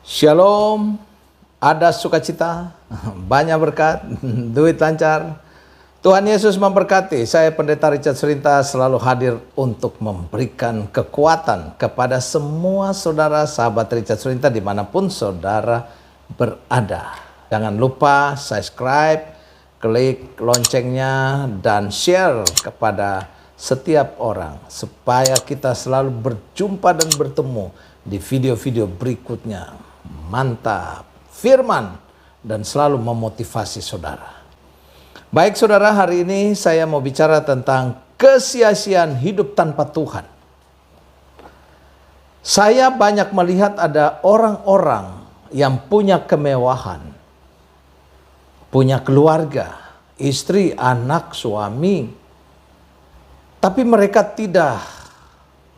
Shalom, ada sukacita, banyak berkat, duit lancar. Tuhan Yesus memberkati. Saya Pendeta Richard Serinta selalu hadir untuk memberikan kekuatan kepada semua saudara sahabat Richard Serinta dimanapun saudara berada. Jangan lupa subscribe, klik loncengnya, dan share kepada setiap orang supaya kita selalu berjumpa dan bertemu di video-video berikutnya. Mantap, firman dan selalu memotivasi saudara. Baik saudara, hari ini saya mau bicara tentang kesia-siaan hidup tanpa Tuhan. Saya banyak melihat ada orang-orang yang punya kemewahan, punya keluarga, istri, anak, suami, tapi mereka tidak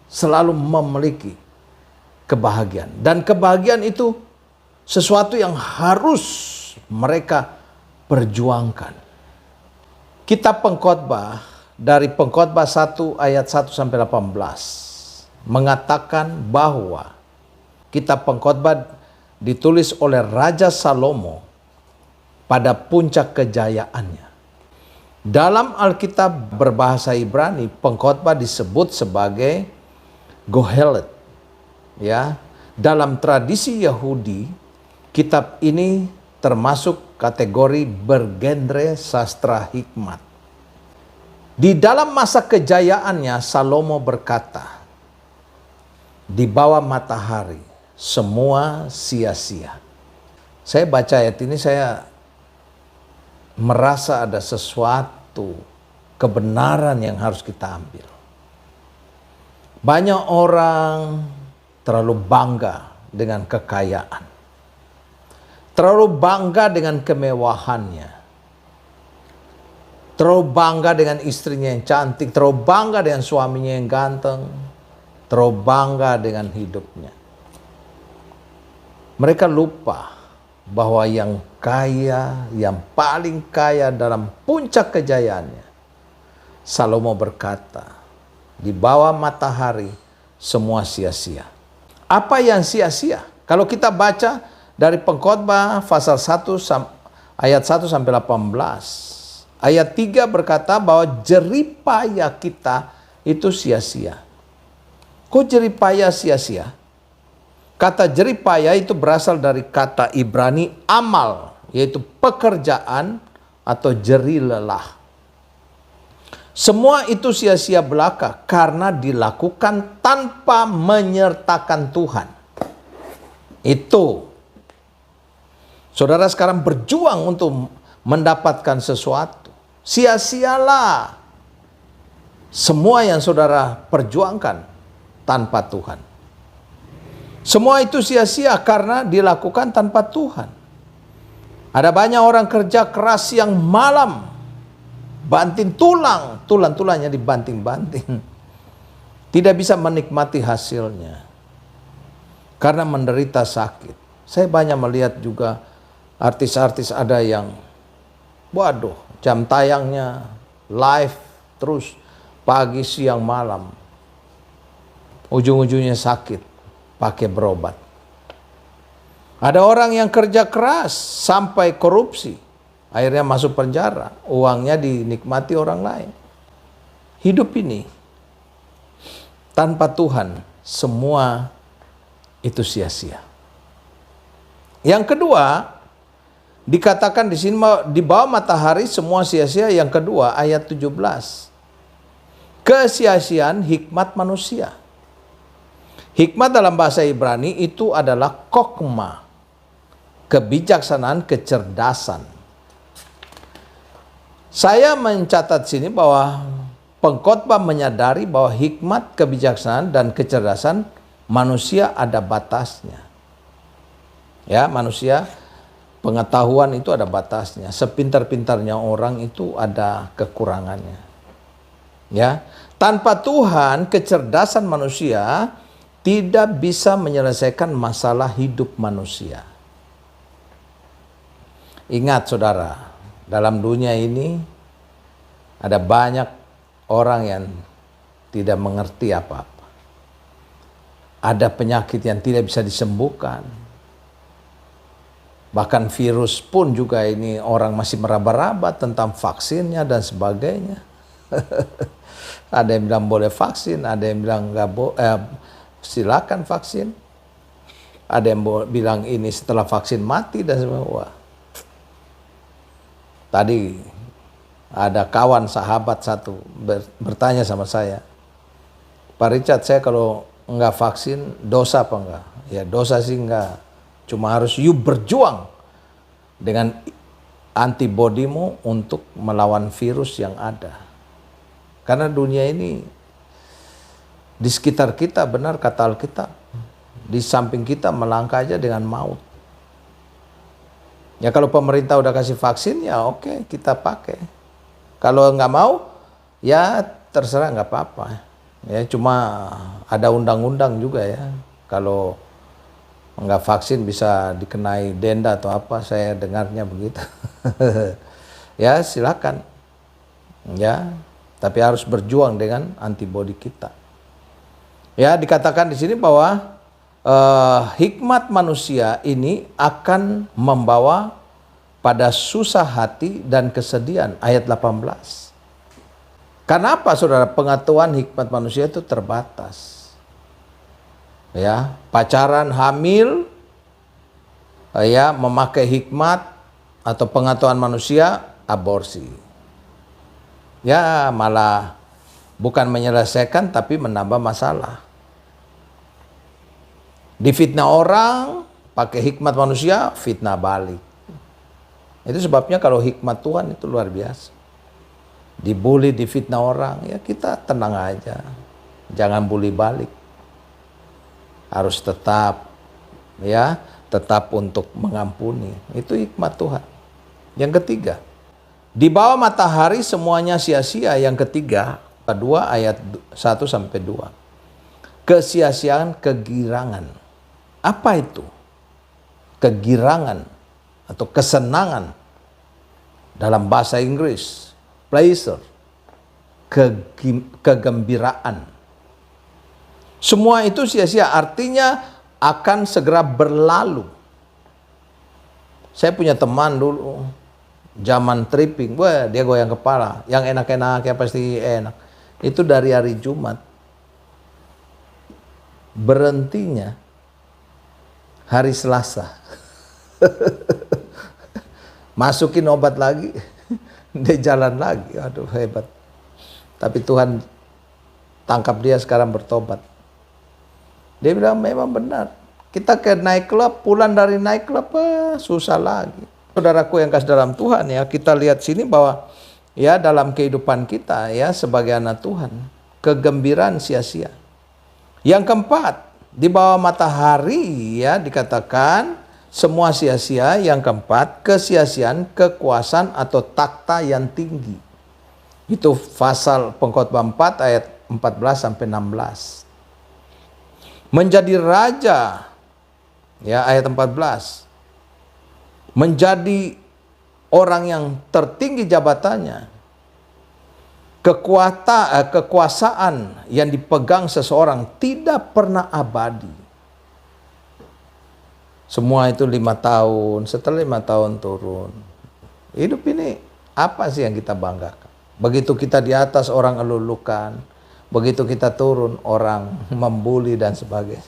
selalu memiliki kebahagiaan. Dan kebahagiaan itu sesuatu yang harus mereka perjuangkan. Kitab Pengkhotbah dari Pengkhotbah 1 ayat 1 sampai 18 mengatakan bahwa kitab Pengkhotbah ditulis oleh Raja Salomo pada puncak kejayaannya. Dalam Alkitab berbahasa Ibrani, Pengkhotbah disebut sebagai Gohelet. Ya, dalam tradisi Yahudi, kitab ini termasuk kategori bergenre sastra hikmat. Di dalam masa kejayaannya, Salomo berkata, "Di bawah matahari semua sia-sia." Saya baca ayat ini, saya merasa ada sesuatu kebenaran yang harus kita ambil. Banyak orang terlalu bangga dengan kekayaan, terlalu bangga dengan kemewahannya, terlalu bangga dengan istrinya yang cantik, terlalu bangga dengan suaminya yang ganteng, terlalu bangga dengan hidupnya. Mereka lupa bahwa yang kaya, yang paling kaya dalam puncak kejayaannya, Salomo berkata, "Di bawah matahari semua sia-sia." Apa yang sia-sia? Kalau kita baca dari Pengkhotbah pasal 1 ayat 1 sampai 18. Ayat 3 berkata bahwa jeripaya kita itu sia-sia. Kok jeripaya sia-sia? Kata jeripaya itu berasal dari kata Ibrani amal, yaitu pekerjaan atau jerih lelah. Semua itu sia-sia belaka karena dilakukan tanpa menyertakan Tuhan. Itu. Saudara sekarang berjuang untuk mendapatkan sesuatu. Sia-sialah semua yang saudara perjuangkan tanpa Tuhan. Semua itu sia-sia karena dilakukan tanpa Tuhan. Ada banyak orang kerja keras siang malam, banting tulang-tulangnya dibanting-banting. Tidak bisa menikmati hasilnya karena menderita sakit. Saya banyak melihat juga artis-artis ada yang, waduh, jam tayangnya live terus pagi, siang, malam. Ujung-ujungnya sakit, pakai berobat. Ada orang yang kerja keras sampai korupsi, akhirnya masuk penjara, uangnya dinikmati orang lain. Hidup ini tanpa Tuhan semua itu sia-sia. Yang kedua, dikatakan di sini di bawah matahari semua sia-sia. Yang kedua, ayat 17. Kesia-siaan hikmat manusia. Hikmat dalam bahasa Ibrani itu adalah kokma, kebijaksanaan, kecerdasan. Saya mencatat sini bahwa Pengkhotbah menyadari bahwa hikmat, kebijaksanaan, dan kecerdasan manusia ada batasnya. Ya, manusia, pengetahuan itu ada batasnya. Sepintar-pintarnya orang itu ada kekurangannya. Ya, tanpa Tuhan, kecerdasan manusia tidak bisa menyelesaikan masalah hidup manusia. Ingat saudara, dalam dunia ini ada banyak orang yang tidak mengerti apa-apa. Ada penyakit yang tidak bisa disembuhkan. Bahkan virus pun juga ini orang masih meraba-raba tentang vaksinnya dan sebagainya. Ada yang bilang boleh vaksin, ada yang bilang silakan vaksin. Ada yang bilang ini setelah vaksin mati dan semua. Tadi ada kawan sahabat satu bertanya sama saya, Pak Richard, saya kalau nggak vaksin dosa apa enggak? Ya dosa sih enggak. Cuma harus you berjuang dengan antibodimu untuk melawan virus yang ada. Karena dunia ini di sekitar kita, benar kata Alkitab, di samping kita melangkah aja dengan maut. Ya kalau pemerintah udah kasih vaksin ya oke, kita pakai. Kalau nggak mau ya terserah, nggak apa-apa. Ya cuma ada undang-undang juga ya. Kalau nggak vaksin bisa dikenai denda atau apa, saya dengarnya begitu. Ya silakan. Ya, tapi harus berjuang dengan antibodi kita. Ya dikatakan di sini bahwa hikmat manusia ini akan membawa pada susah hati dan kesedihan, ayat 18. Kenapa saudara? Pengetahuan hikmat manusia itu terbatas. Ya, pacaran, hamil, ya, memakai hikmat atau pengetahuan manusia, aborsi. Ya, malah bukan menyelesaikan tapi menambah masalah. Difitnah orang, pakai hikmat manusia, fitnah balik. Itu sebabnya kalau hikmat Tuhan itu luar biasa. Dibully, difitnah orang, ya kita tenang aja. Jangan bully balik. Harus tetap, ya, tetap untuk mengampuni. Itu hikmat Tuhan. Yang ketiga, di bawah matahari semuanya sia-sia. Yang ketiga, kedua ayat 1-2. Kesia-siaan kegirangan. Apa itu? Kegirangan atau kesenangan dalam bahasa Inggris, pleasure, kegembiraan. Semua itu sia-sia, artinya akan segera berlalu. Saya punya teman dulu, zaman tripping, wah dia goyang kepala, yang enak-enak ya pasti enak. Itu dari hari Jumat. Berhentinya hari Selasa. Masukin obat lagi, dia jalan lagi. Aduh hebat. Tapi Tuhan tangkap dia sekarang bertobat. Dia bilang memang benar. Kita ke naik klub, pulang dari naik klub, susah lagi. Saudaraku yang kasih dalam Tuhan ya, kita lihat sini bahwa ya dalam kehidupan kita ya sebagai anak Tuhan, kegembiraan sia-sia. Yang keempat, di bawah matahari ya dikatakan semua sia-sia. Yang keempat, kesia-siaan kekuasaan atau takhta yang tinggi. Itu pasal Pengkhotbah 4 ayat 14-16. Menjadi raja ya ayat 14. Menjadi orang yang tertinggi jabatannya. Kekuasaan yang dipegang seseorang tidak pernah abadi. Semua itu 5 tahun, setelah 5 tahun turun. Hidup ini apa sih yang kita banggakan? Begitu kita di atas orang elulukan, begitu kita turun orang membuli dan sebagainya.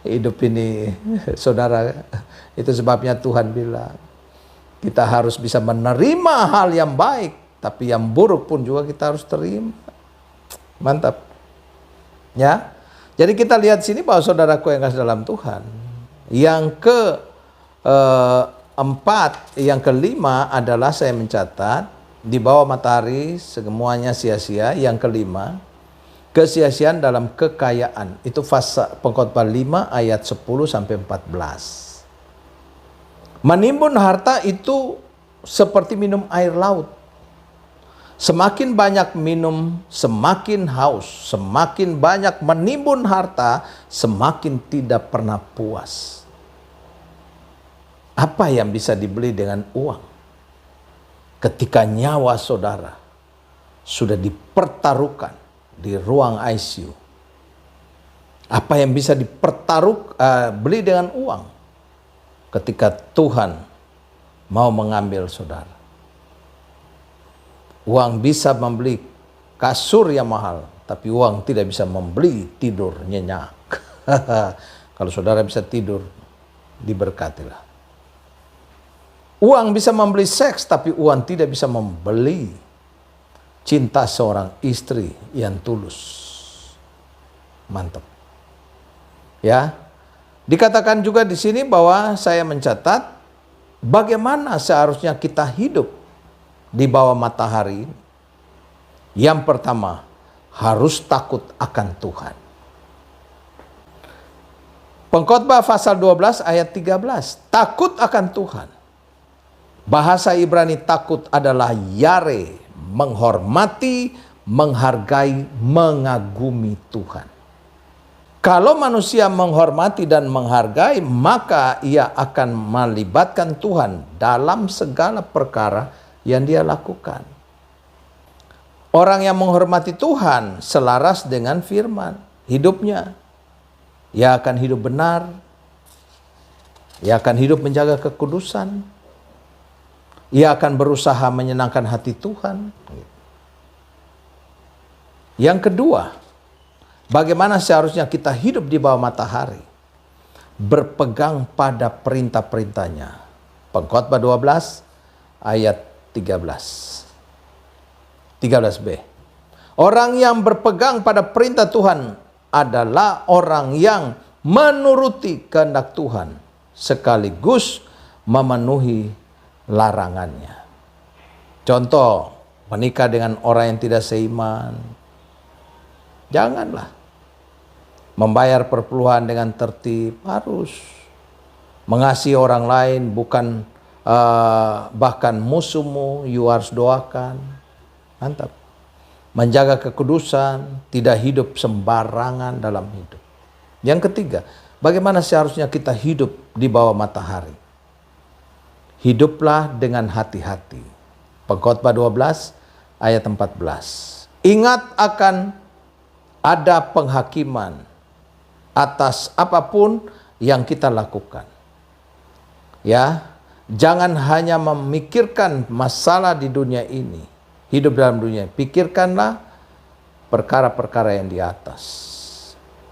Hidup ini saudara, itu sebabnya Tuhan bilang kita harus bisa menerima hal yang baik. Tapi yang buruk pun juga kita harus terima. Mantap. Ya. Jadi kita lihat sini bahwa saudaraku yang kasih dalam Tuhan. Yang keempat, yang kelima adalah saya mencatat. Di bawah matahari semuanya sia-sia. Yang kelima, kesia-siaan dalam kekayaan. Itu Pengkhotbah 5 ayat 10-14. Menimbun harta itu seperti minum air laut. Semakin banyak minum, semakin haus. Semakin banyak menimbun harta, semakin tidak pernah puas. Apa yang bisa dibeli dengan uang? Ketika nyawa saudara sudah dipertaruhkan di ruang ICU. Apa yang bisa beli dengan uang? ketika Tuhan mau mengambil saudara. Uang bisa membeli kasur yang mahal, tapi uang tidak bisa membeli tidur nyenyak. Kalau saudara bisa tidur, diberkatilah. Uang bisa membeli seks, tapi uang tidak bisa membeli cinta seorang istri yang tulus. Mantap. Ya. Dikatakan juga di sini bahwa saya mencatat bagaimana seharusnya kita hidup di bawah matahari. Yang pertama, harus takut akan Tuhan. Pengkhotbah pasal 12 ayat 13. Takut akan Tuhan. Bahasa Ibrani takut adalah yare, menghormati, menghargai, mengagumi Tuhan. Kalau manusia menghormati dan menghargai, maka ia akan melibatkan Tuhan dalam segala perkara yang dia lakukan. Orang yang menghormati Tuhan selaras dengan firman hidupnya. Ia akan hidup benar. Ia akan hidup menjaga kekudusan. Ia akan berusaha menyenangkan hati Tuhan. Yang kedua, bagaimana seharusnya kita hidup di bawah matahari? Berpegang pada perintah-perintahnya. Pengkhotbah 12 ayat 13. 13b. Orang yang berpegang pada perintah Tuhan adalah orang yang menuruti kehendak Tuhan sekaligus memenuhi larangannya. Contoh, menikah dengan orang yang tidak seiman. Janganlah. Membayar perpuluhan dengan tertib, harus. Mengasihi orang lain bukan bahkan musuhmu, you harus doakan. Mantap. Menjaga kekudusan, tidak hidup sembarangan dalam hidup. Yang ketiga, bagaimana seharusnya kita hidup di bawah matahari? Hiduplah dengan hati-hati. Pengkhotbah 12 ayat 14. Ingat akan ada penghakiman atas apapun yang kita lakukan. Ya, jangan hanya memikirkan masalah di dunia ini. Hidup dalam dunia, pikirkanlah perkara-perkara yang di atas.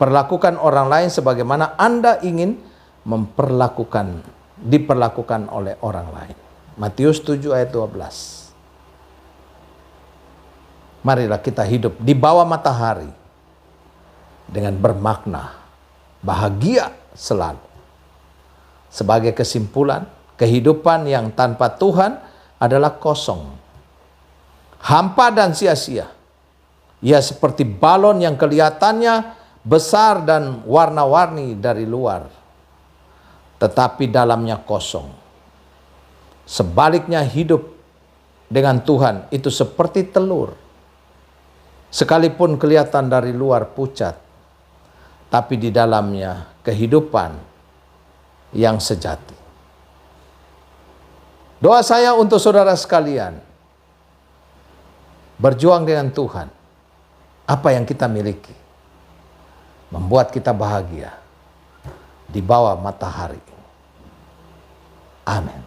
Perlakukan orang lain sebagaimana Anda ingin diperlakukan oleh orang lain. Matius 7 ayat 12. Marilah kita hidup di bawah matahari dengan bermakna, bahagia selalu. Sebagai kesimpulan, kehidupan yang tanpa Tuhan adalah kosong, hampa dan sia-sia. Ia seperti balon yang kelihatannya besar dan warna-warni dari luar, tetapi dalamnya kosong. Sebaliknya hidup dengan Tuhan itu seperti telur. Sekalipun kelihatan dari luar pucat, tapi di dalamnya kehidupan yang sejati. Doa saya untuk saudara sekalian, berjuang dengan Tuhan. Apa yang kita miliki membuat kita bahagia di bawah matahari. Amin.